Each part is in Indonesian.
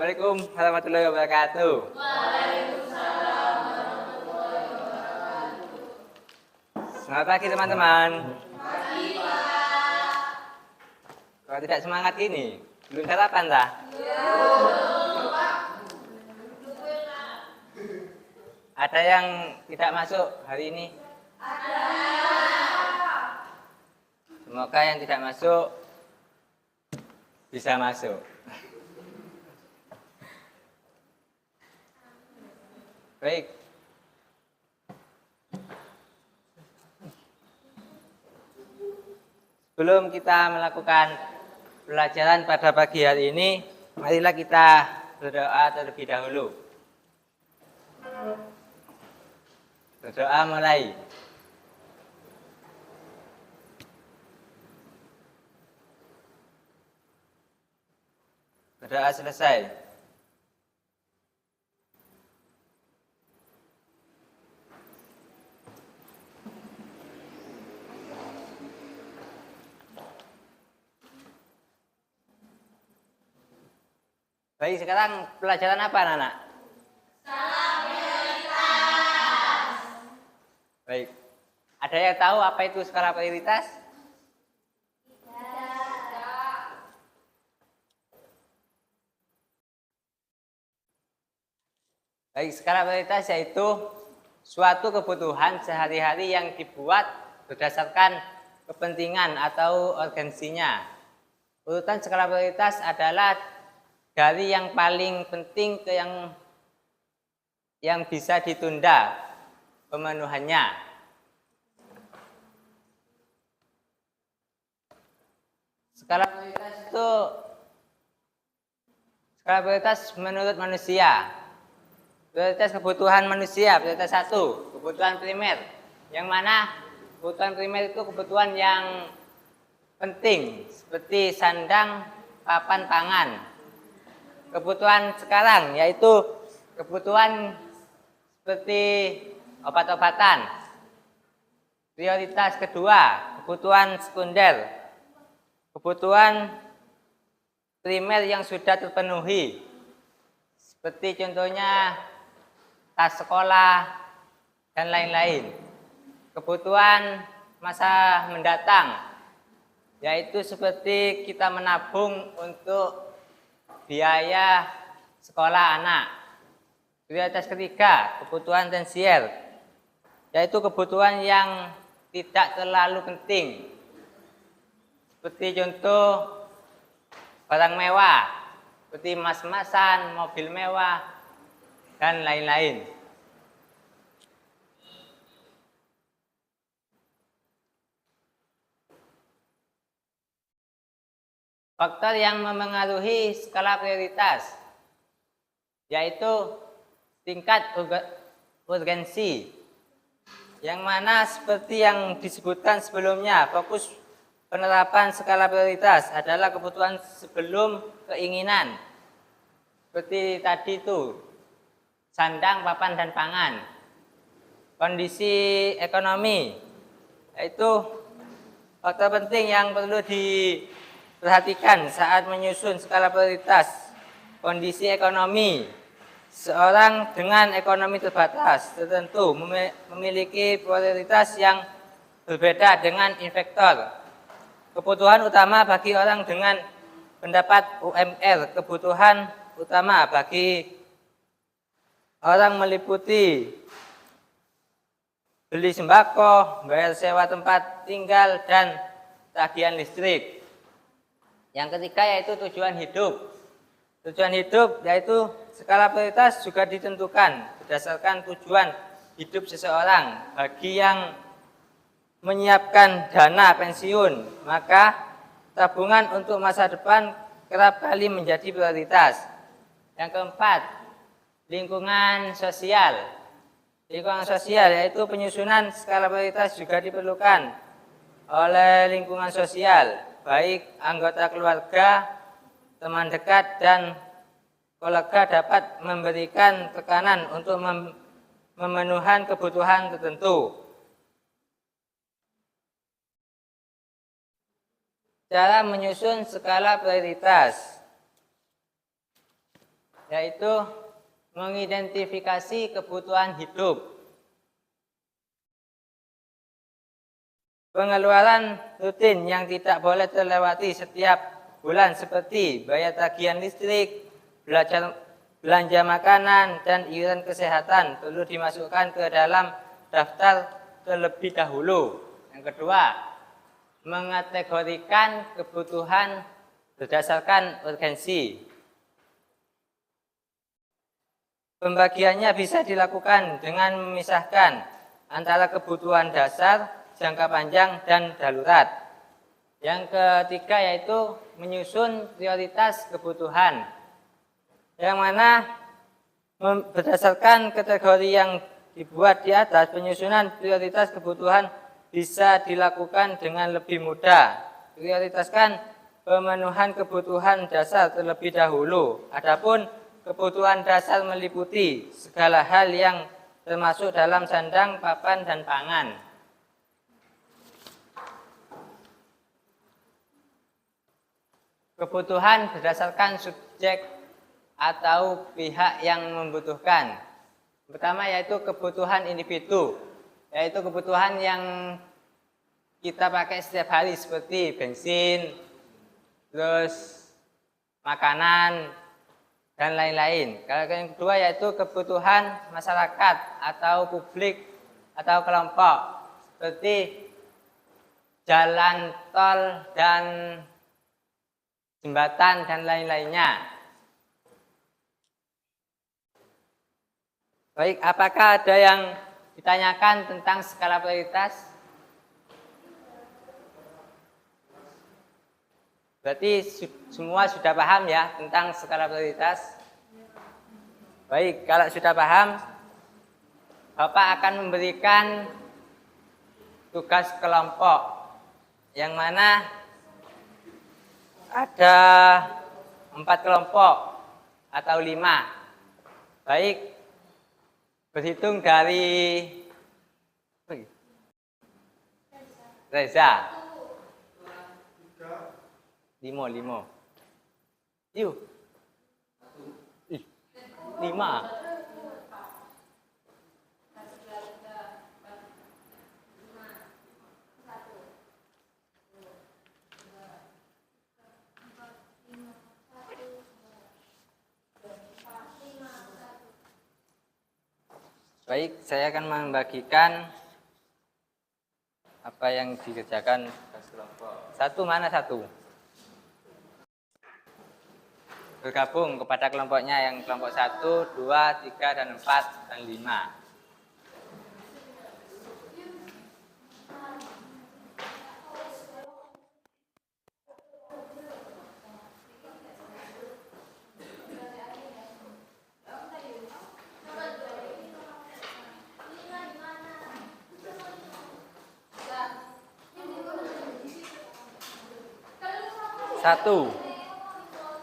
Assalamualaikum warahmatullahi wabarakatuh. Selamat pagi teman-teman. Kalau tidak semangat gini, belum sarapan dah? Ada yang tidak masuk hari ini? Semoga yang tidak masuk bisa masuk. Baik. Sebelum kita melakukan pelajaran pada pagi hari ini, marilah kita berdoa terlebih dahulu. Berdoa mulai. Berdoa selesai. Baik, sekarang pelajaran apa anak-anak? Skala prioritas. Baik. Ada yang tahu apa itu skala prioritas? Tidak. Baik, skala prioritas yaitu suatu kebutuhan sehari-hari yang dibuat berdasarkan kepentingan atau urgensinya. Urutan skala prioritas adalah dari yang paling penting ke yang bisa ditunda pemenuhannya. Skala prioritas menurut manusia. Prioritas kebutuhan manusia, prioritas 1, kebutuhan primer. Yang mana kebutuhan primer itu kebutuhan yang penting seperti sandang, papan, pangan. Kebutuhan sekarang yaitu kebutuhan seperti obat-obatan. Prioritas kedua, kebutuhan sekunder. Kebutuhan primer yang sudah terpenuhi. Seperti contohnya tas sekolah dan lain-lain. Kebutuhan masa mendatang yaitu seperti kita menabung untuk biaya sekolah anak. Prioritas ketiga, kebutuhan esensial, yaitu kebutuhan yang tidak terlalu penting. Seperti contoh barang mewah, seperti emas-emasan, mobil mewah, dan lain-lain. Faktor yang memengaruhi skala prioritas yaitu tingkat urgensi, yang mana seperti yang disebutkan sebelumnya, fokus penerapan skala prioritas adalah kebutuhan sebelum keinginan. Seperti tadi itu, sandang, papan, dan pangan. Kondisi ekonomi, yaitu faktor penting yang perlu diperhatikan saat menyusun skala prioritas. Kondisi ekonomi, seorang dengan ekonomi terbatas tertentu memiliki prioritas yang berbeda dengan investor. Kebutuhan utama bagi orang dengan pendapat UMR, kebutuhan utama bagi orang meliputi beli sembako, bayar sewa tempat tinggal, dan tagihan listrik. Yang ketiga yaitu tujuan hidup. Tujuan hidup yaitu skala prioritas juga ditentukan berdasarkan tujuan hidup seseorang. Bagi yang menyiapkan dana pensiun, maka tabungan untuk masa depan kerap kali menjadi prioritas. Yang keempat, lingkungan sosial. Lingkungan sosial yaitu penyusunan skala prioritas juga diperlukan oleh lingkungan sosial, baik anggota keluarga, teman dekat, dan kolega dapat memberikan tekanan untuk memenuhi kebutuhan tertentu. Cara menyusun skala prioritas. yaitu mengidentifikasi kebutuhan hidup. Pengeluaran rutin yang tidak boleh terlewati setiap bulan seperti bayar tagihan listrik, belanja makanan, dan iuran kesehatan perlu dimasukkan ke dalam daftar terlebih dahulu. Yang kedua, mengategorikan kebutuhan berdasarkan urgensi. Pembagiannya bisa dilakukan dengan memisahkan antara kebutuhan dasar, jangka panjang, dan darurat. Yang ketiga yaitu menyusun prioritas kebutuhan, yang mana berdasarkan kategori yang dibuat di atas, penyusunan prioritas kebutuhan bisa dilakukan dengan lebih mudah. Prioritaskan pemenuhan kebutuhan dasar terlebih dahulu. Adapun kebutuhan dasar meliputi segala hal yang termasuk dalam sandang, papan, dan pangan. Kebutuhan berdasarkan subjek atau pihak yang membutuhkan. Pertama yaitu kebutuhan individu, yaitu kebutuhan yang kita pakai setiap hari seperti bensin, terus makanan, dan lain-lain. Kalau yang kedua yaitu kebutuhan masyarakat atau publik atau kelompok seperti jalan tol dan jembatan dan lain-lainnya. Baik, apakah ada yang ditanyakan tentang skala prioritas? Berarti semua sudah paham ya tentang skala prioritas? Baik, kalau sudah paham, Bapak akan memberikan tugas kelompok yang mana ada 4 kelompok atau 5. Baik, berhitung dari Reza. 5. Yuk. 5. Baik, saya akan membagikan apa yang dikerjakan kelompok. Satu mana satu? Bergabung kepada kelompoknya yang kelompok 1, 2, 3, dan 4, dan 5. Satu.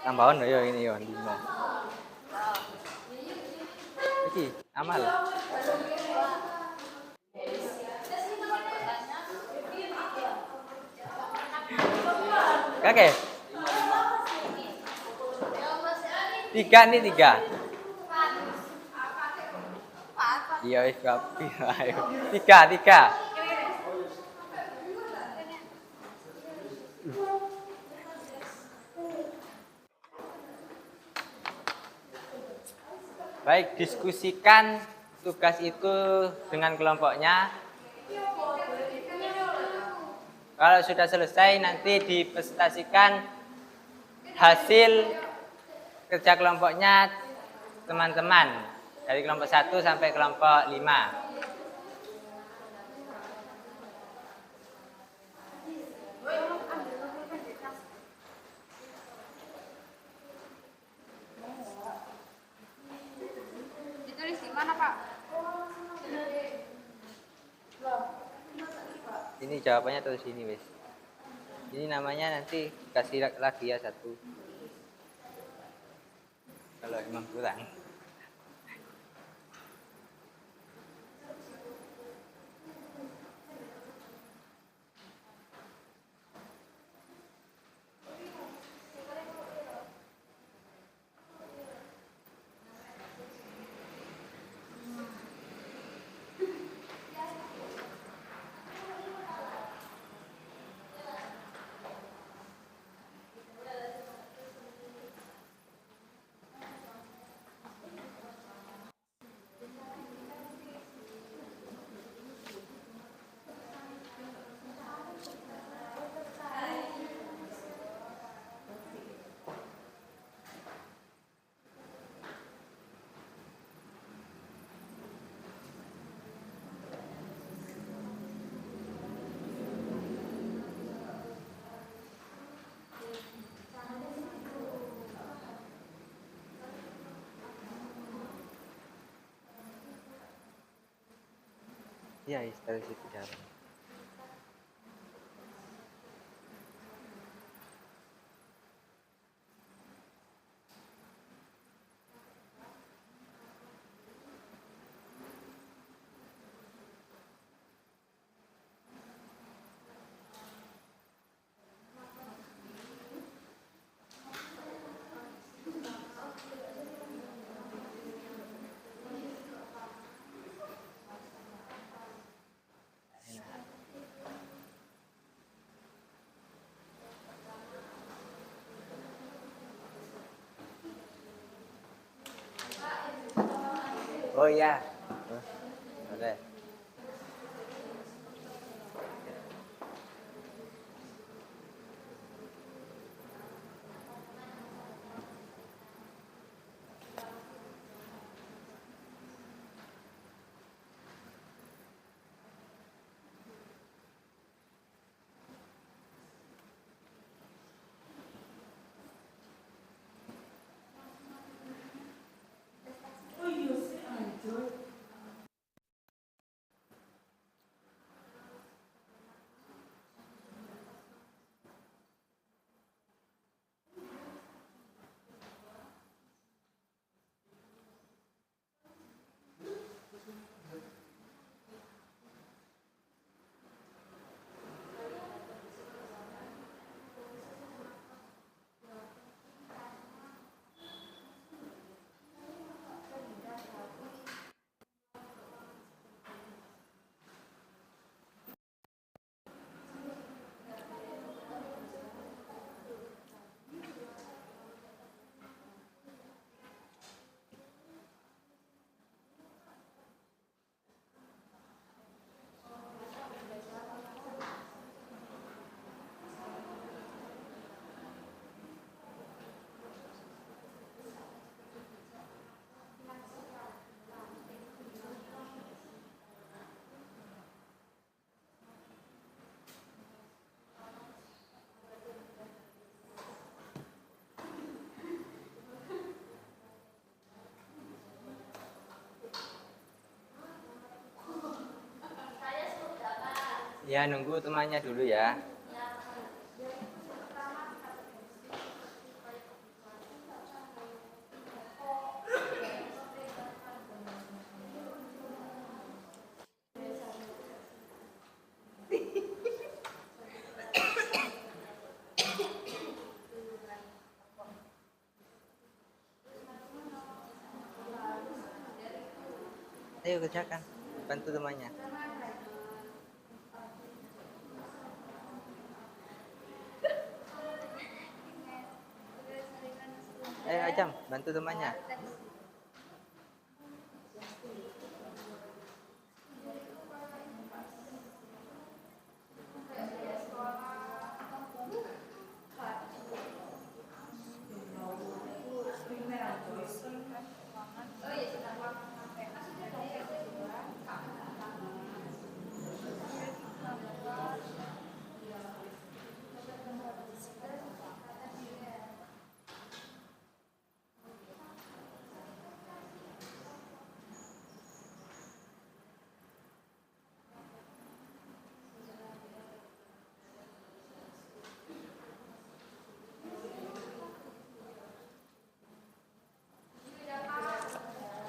Tambahan ya ini ya 5. Iki amal. Kakek. 3 nih 3. Iya wis kapi. 3. Baik, diskusikan tugas itu dengan kelompoknya. Kalau sudah selesai nanti dipresentasikan hasil kerja kelompoknya teman-teman dari kelompok 1 sampai kelompok 5. Ditulis di mana, Pak? Ini jawabannya terus ini wes. Ini namanya nanti kasih lagi ya 1. Kalau emang kurang. Iya, dari situ jalan. Oh iya. Oh, boleh. Ya, nunggu temannya dulu ya. Ayo kerjakan, bantu temannya. Ayo Ajam, bantu temannya.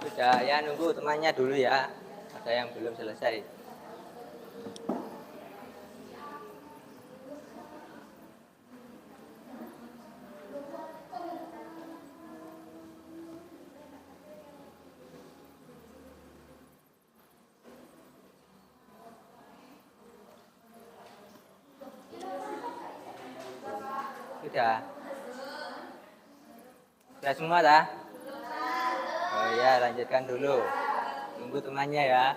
Sudah, ya nunggu temannya dulu ya. Ada yang belum selesai. Sudah. Sudah semua dah? Oh ya, lanjutkan dulu. Tunggu temannya ya.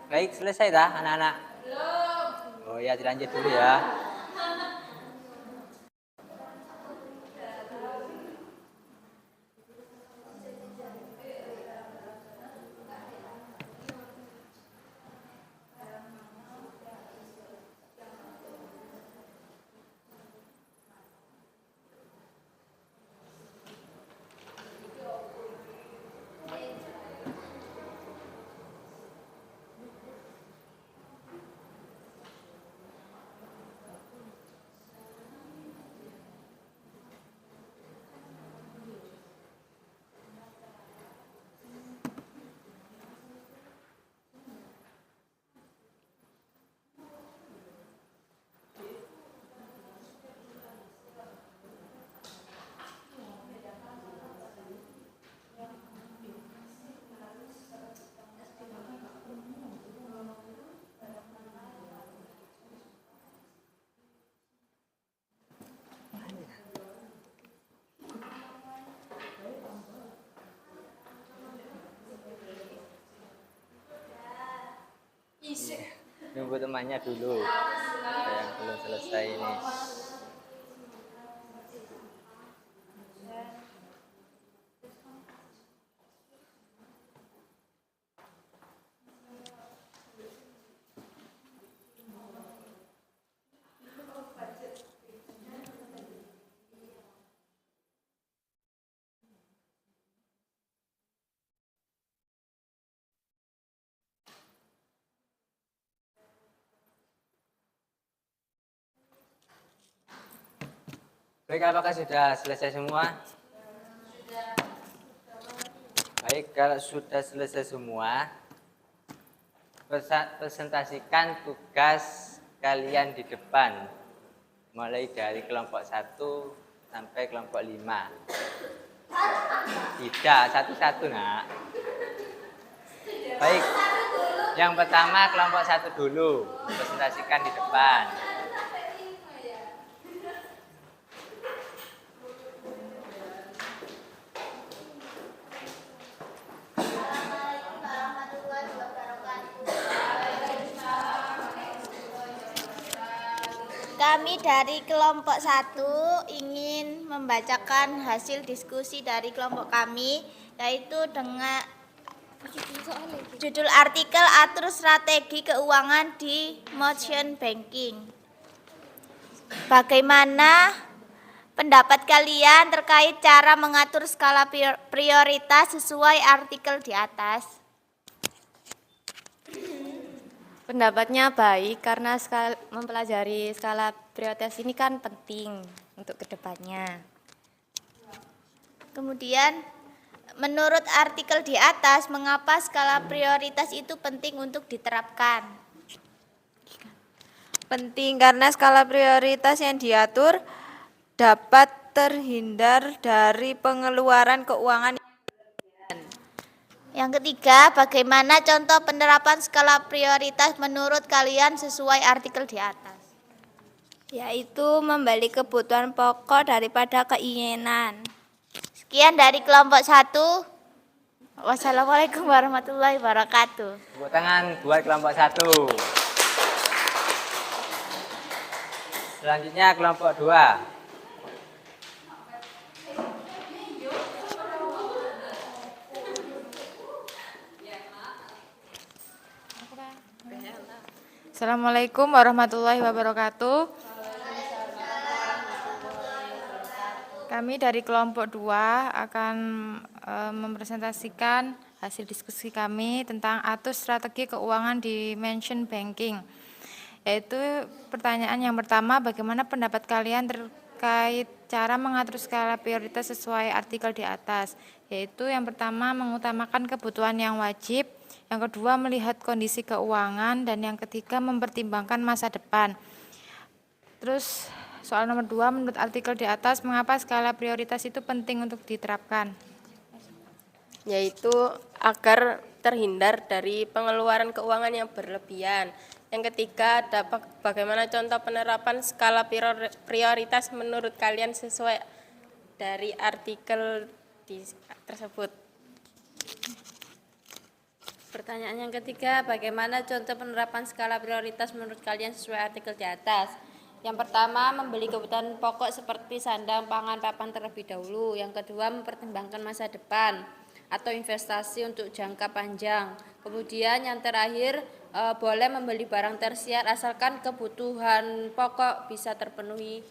Baik, selesai dah anak-anak? Oh ya, dilanjut dulu ya. Nunggu temannya dulu. Ada yang belum selesai ini. Baik, apakah sudah selesai semua? Baik, kalau sudah selesai semua, presentasikan tugas kalian di depan. Mulai dari kelompok 1 sampai kelompok 5. Tidak, satu-satu nak. Baik, yang pertama kelompok 1 dulu. Presentasikan di depan. Kami dari kelompok 1 ingin membacakan hasil diskusi dari kelompok kami, yaitu dengan judul artikel Atur Strategi Keuangan di Motion Banking. Bagaimana pendapat kalian terkait cara mengatur skala prioritas sesuai artikel di atas? Pendapatnya baik karena mempelajari skala prioritas ini kan penting untuk kedepannya. Kemudian, menurut artikel di atas, mengapa skala prioritas itu penting untuk diterapkan? Penting karena skala prioritas yang diatur dapat terhindar dari pengeluaran keuangan. Yang ketiga, bagaimana contoh penerapan skala prioritas menurut kalian sesuai artikel di atas? Yaitu membeli kebutuhan pokok daripada keinginan. Sekian dari kelompok 1. Wassalamualaikum warahmatullahi wabarakatuh. Tepuk tangan buat kelompok 1. Selanjutnya kelompok 2. Assalamualaikum warahmatullahi wabarakatuh. Kami dari kelompok 2 akan mempresentasikan hasil diskusi kami tentang atur strategi keuangan di Motion Banking. Yaitu pertanyaan yang pertama, bagaimana pendapat kalian terkait cara mengatur skala prioritas sesuai artikel di atas? Yaitu yang pertama, mengutamakan kebutuhan yang wajib. Yang kedua, melihat kondisi keuangan, dan yang ketiga, mempertimbangkan masa depan. Terus soal nomor 2, menurut artikel di atas, mengapa skala prioritas itu penting untuk diterapkan? Yaitu agar terhindar dari pengeluaran keuangan yang berlebihan. Yang ketiga, bagaimana contoh penerapan skala prioritas menurut kalian sesuai dari artikel tersebut. Pertanyaan yang ketiga, bagaimana contoh penerapan skala prioritas menurut kalian sesuai artikel di atas? Yang pertama, membeli kebutuhan pokok seperti sandang, pangan, papan terlebih dahulu. Yang kedua, mempertimbangkan masa depan atau investasi untuk jangka panjang. Kemudian yang terakhir, boleh membeli barang tersier asalkan kebutuhan pokok bisa terpenuhi.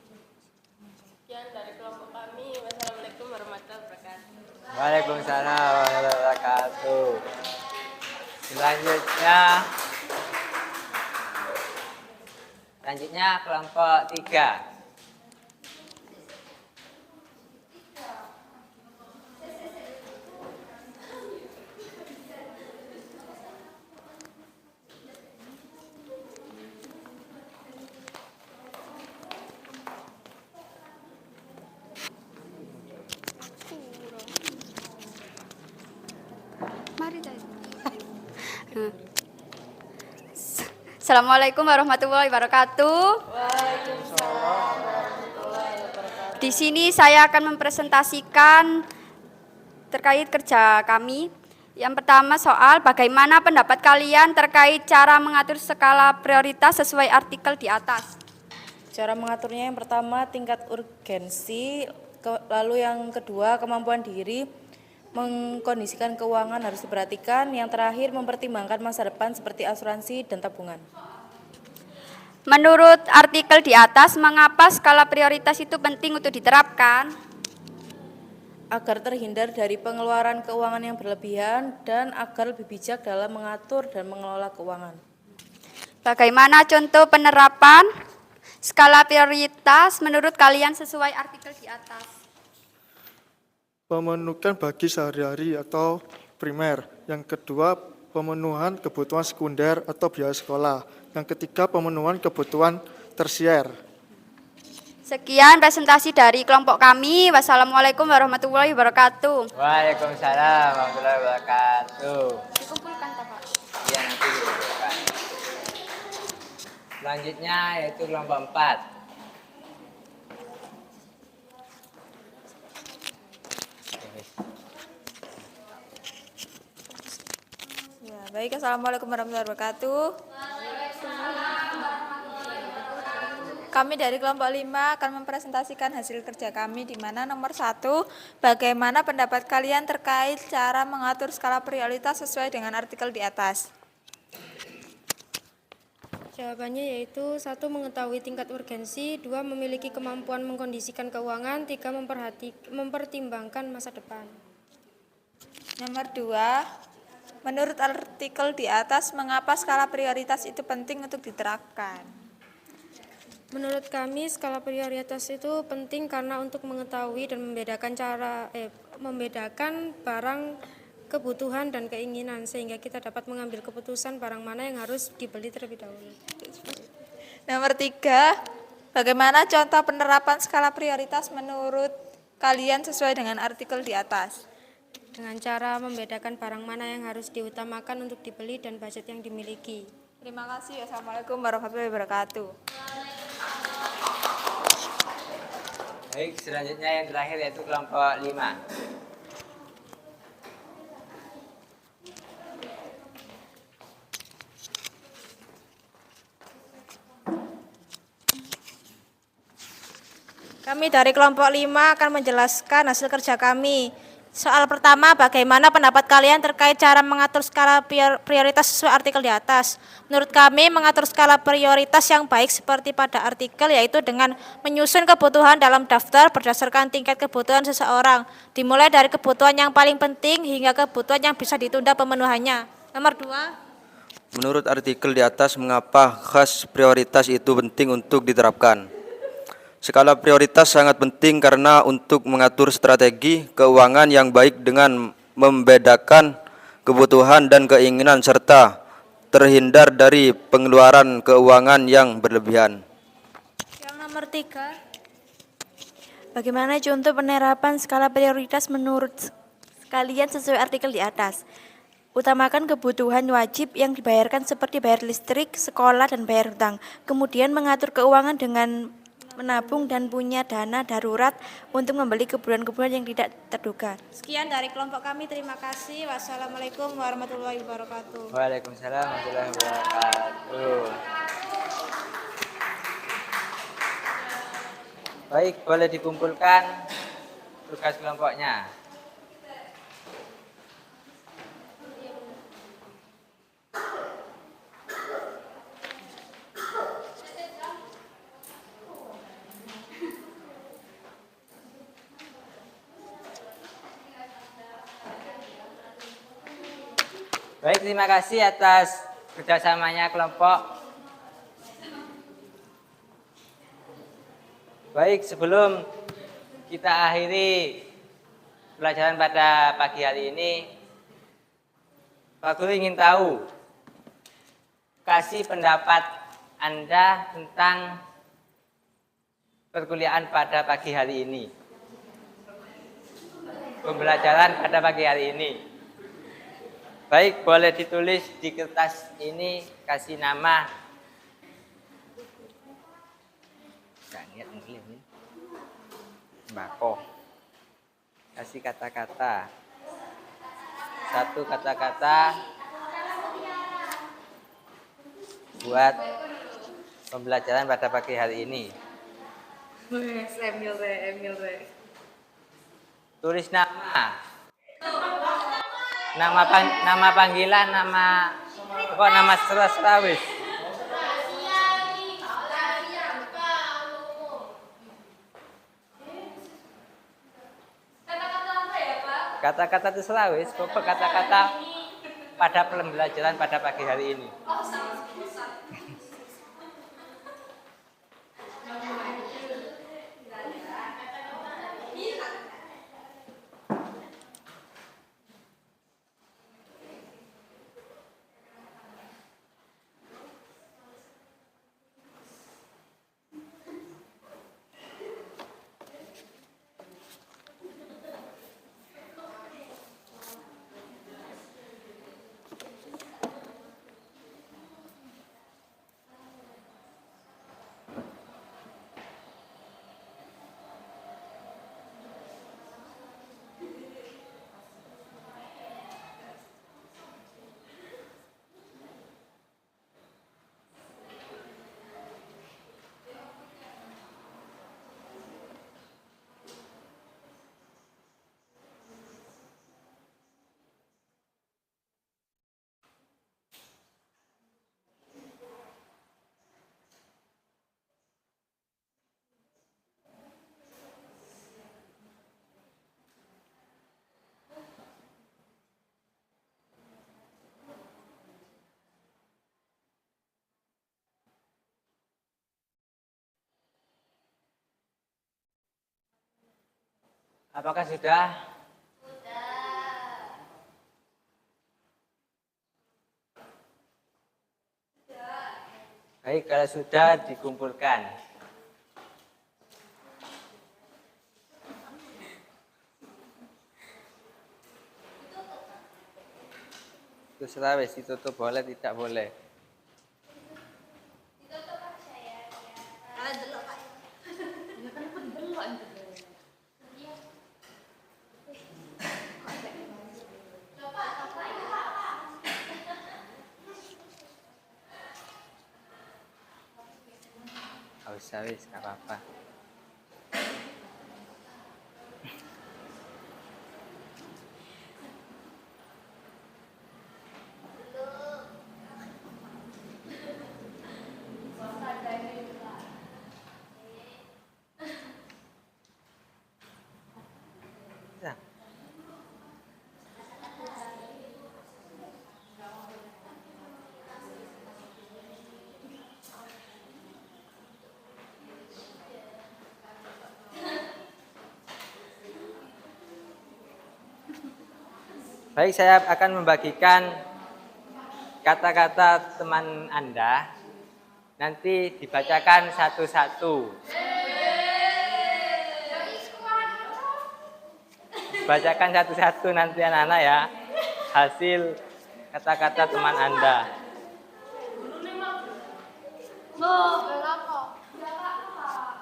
Sekian dari kelompok kami. Wassalamualaikum warahmatullahi wabarakatuh. Waalaikumsalam warahmatullahi wabarakatuh. Selanjutnya kelompok 3. Mari Teh. Assalamualaikum warahmatullahi wabarakatuh. Di sini saya akan mempresentasikan terkait kerja kami. Yang pertama soal bagaimana pendapat kalian terkait cara mengatur skala prioritas sesuai artikel di atas. Cara mengaturnya yang pertama tingkat urgensi, lalu yang kedua kemampuan diri, mengkondisikan keuangan harus diperhatikan, yang terakhir mempertimbangkan masa depan seperti asuransi dan tabungan. Menurut artikel di atas, mengapa skala prioritas itu penting untuk diterapkan? Agar terhindar dari pengeluaran keuangan yang berlebihan dan agar lebih bijak dalam mengatur dan mengelola keuangan. Bagaimana contoh penerapan skala prioritas menurut kalian sesuai artikel di atas? Pemenuhan bagi sehari-hari atau primer. Yang kedua, pemenuhan kebutuhan sekunder atau biaya sekolah. Yang ketiga, pemenuhan kebutuhan tersier. Sekian presentasi dari kelompok kami. Wassalamualaikum warahmatullahi wabarakatuh. Waalaikumsalam warahmatullahi wabarakatuh. Dikumpulkan Pak. Ya, nanti dikumpulkan. Selanjutnya yaitu kelompok 4. Ya, baik, assalamualaikum warahmatullahi wabarakatuh. Kami dari kelompok 5 akan mempresentasikan hasil kerja kami di mana nomor 1, bagaimana pendapat kalian terkait cara mengatur skala prioritas sesuai dengan artikel di atas. Jawabannya yaitu 1. Mengetahui tingkat urgensi, 2. Memiliki kemampuan mengkondisikan keuangan, 3. Mempertimbangkan masa depan. Nomor 2, menurut artikel di atas, mengapa skala prioritas itu penting untuk diterapkan? Menurut kami, skala prioritas itu penting karena untuk mengetahui dan membedakan barang kebutuhan dan keinginan sehingga kita dapat mengambil keputusan barang mana yang harus dibeli terlebih dahulu. Nomor 3, bagaimana contoh penerapan skala prioritas menurut kalian sesuai dengan artikel di atas? Dengan cara membedakan barang mana yang harus diutamakan untuk dibeli dan budget yang dimiliki. Terima kasih. Assalamualaikum warahmatullahi wabarakatuh. Baik, selanjutnya yang terakhir yaitu kelompok 5. Kami dari kelompok 5 akan menjelaskan hasil kerja kami. Soal pertama, bagaimana pendapat kalian terkait cara mengatur skala prioritas sesuai artikel di atas? Menurut kami, mengatur skala prioritas yang baik seperti pada artikel yaitu dengan menyusun kebutuhan dalam daftar berdasarkan tingkat kebutuhan seseorang, dimulai dari kebutuhan yang paling penting hingga kebutuhan yang bisa ditunda pemenuhannya. Nomor 2. Menurut artikel di atas, mengapa khas prioritas itu penting untuk diterapkan? Skala prioritas sangat penting karena untuk mengatur strategi keuangan yang baik dengan membedakan kebutuhan dan keinginan serta terhindar dari pengeluaran keuangan yang berlebihan. Yang nomor 3. Bagaimana contoh penerapan skala prioritas menurut kalian sesuai artikel di atas? Utamakan kebutuhan wajib yang dibayarkan seperti bayar listrik, sekolah, dan bayar hutang. Kemudian mengatur keuangan dengan menabung dan punya dana darurat untuk membeli kebutuhan-kebutuhan yang tidak terduga. Sekian dari kelompok kami, terima kasih. Wassalamualaikum warahmatullahi wabarakatuh. Waalaikumsalam warahmatullahi wabarakatuh. Baik, boleh dikumpulkan tugas kelompoknya. Baik, terima kasih atas kerjasamanya kelompok. Baik, sebelum kita akhiri pelajaran pada pagi hari ini, Pak Guru ingin tahu, kasih pendapat Anda tentang perkuliahan pada pagi hari ini. Pembelajaran pada pagi hari ini. Baik, boleh ditulis di kertas ini, kasih nama. Mbako. Kasih kata-kata. Satu kata-kata buat pembelajaran pada pagi hari ini. Tulis nama. Nama panggilan, nama serawis. Kata-kata itu serawis, pokok kata-kata pada pembelajaran pada pagi hari ini. Apakah sudah? Baik, kalau sudah dikumpulkan. Itu serawis, ditutup boleh, tidak boleh. Wis, nggak apa-apa. Baik, saya akan membagikan kata-kata teman Anda. Nanti dibacakan satu-satu. Bacakan satu-satu nanti anak-anak ya. Hasil kata-kata teman Anda.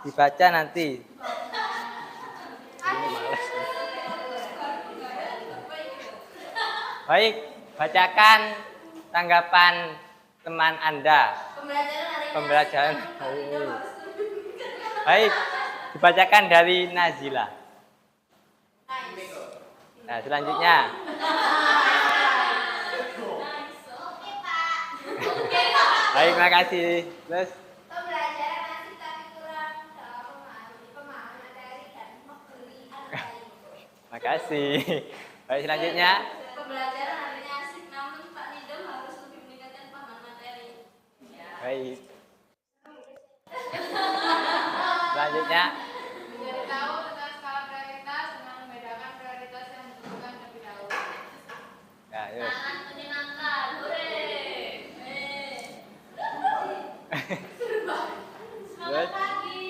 dibaca nanti. Baik, bacakan tanggapan teman Anda. Pembelajaran hari ini. Baik, dibacakan dari Nazila. Nah, selanjutnya. Baik, terima kasih. Terus. Terima kasih. Baik, selanjutnya. Pembelajaran hari ini asik, namun Pak Nidom harus lebih meningkatkan pemahaman materi. Baik. Selanjutnya. Mencari tahu tentang skala prioritas dengan membedakan prioritas yang dibutuhkan terlebih dahulu. Ya, yuk. Tangan menyenangkan, hore. Semangat pagi.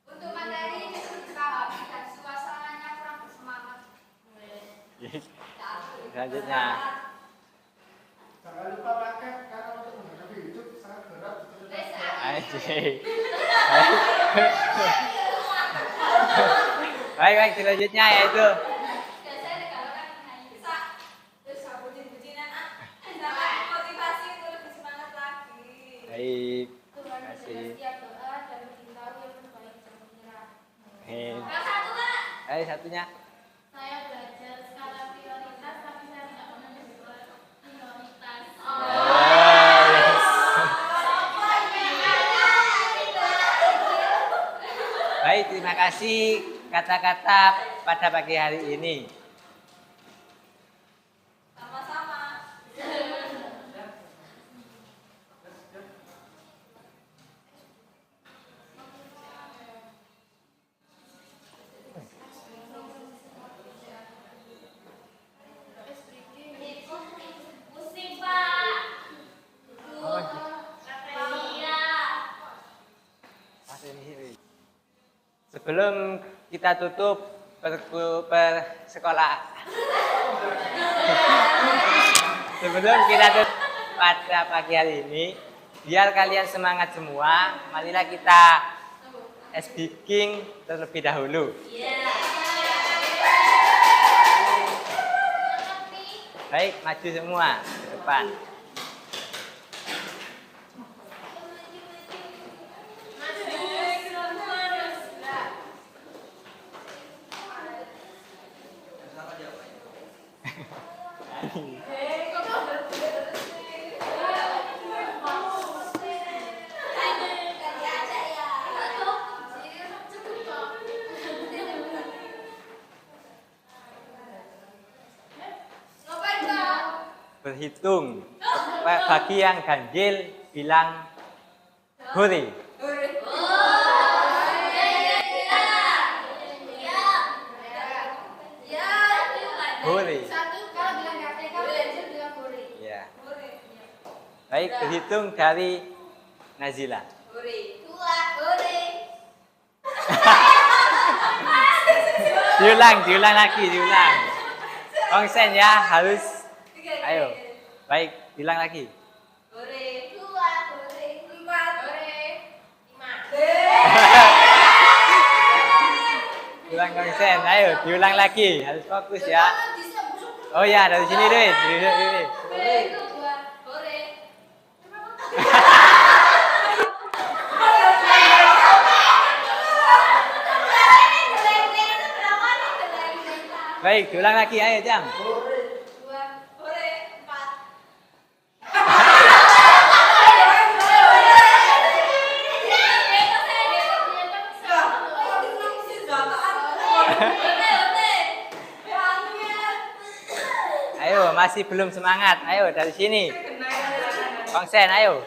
Untuk materi dipahami dan suasananya kurang bersemangat. Selanjutnya. Jangan lupa pakai karena untuk menghadapi hidup sangat berat. Anjing. Baik, selanjutnya yaitu Motivasi untuk lebih semangat lagi. baik. Terima kasih. Baik, satunya. Saya belajar skala prioritas, tapi saya tidak pernah menyebut prioritas. Baik, terima kasih kata-kata pada pagi hari ini. Sama-sama. Pusing, Pak. Sebelum kita tutup sekolah. Sebelum kita tutup pada pagi hari ini, biar kalian semangat semua, marilah kita speaking terlebih dahulu. Baik, maju semua ke depan. Berhitung. Bagi yang ganjil bilang hore. Hore. Satu, kalau bilang GTK, belajar bilang hore. Ya. Baik, berhitung dari Nazila. Diulang lagi. Konsen ya, harus. Ayo. Baik, bilang lagi. Bilang konsen, ayo diulang lagi, harus fokus ya. Oh ya, dari sini deh, dari sini. Baik, diulang lagi, ayo Jam. Ayo, masih belum semangat. Ayo dari sini. Konsen, ayo.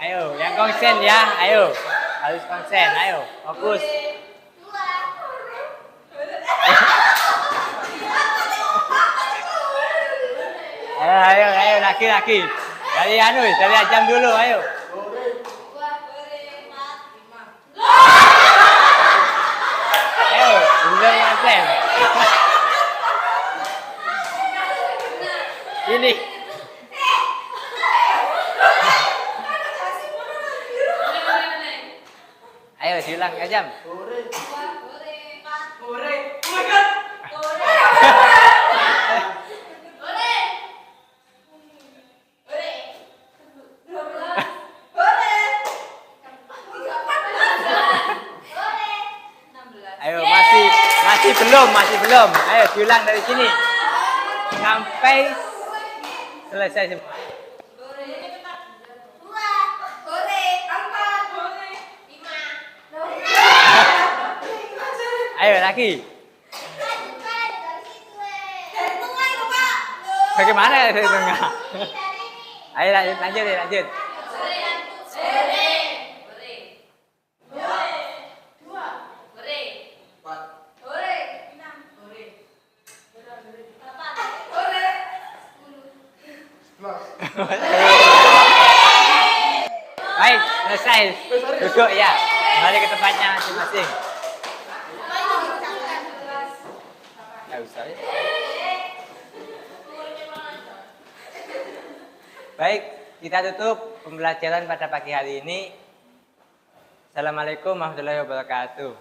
Ayo, yang konsen ya. Ayo, harus konsen. Ayo, fokus. Ayo, lagi. Dari Ajam dulu, ayo. Ayo, udah nganten. Ini. Ayo diulang Ajam. Ayo masih belum. Ayo diulang dari sini sampai selesai semua. Ayo lagi. Bagaimana ya dari tengah? Ayo lanjut. Baik, selesai. Duduk ya. Kembali ke tempatnya masing-masing. Nggak usah ya. Baik, kita tutup pembelajaran pada pagi hari ini. Assalamualaikum warahmatullahi wabarakatuh.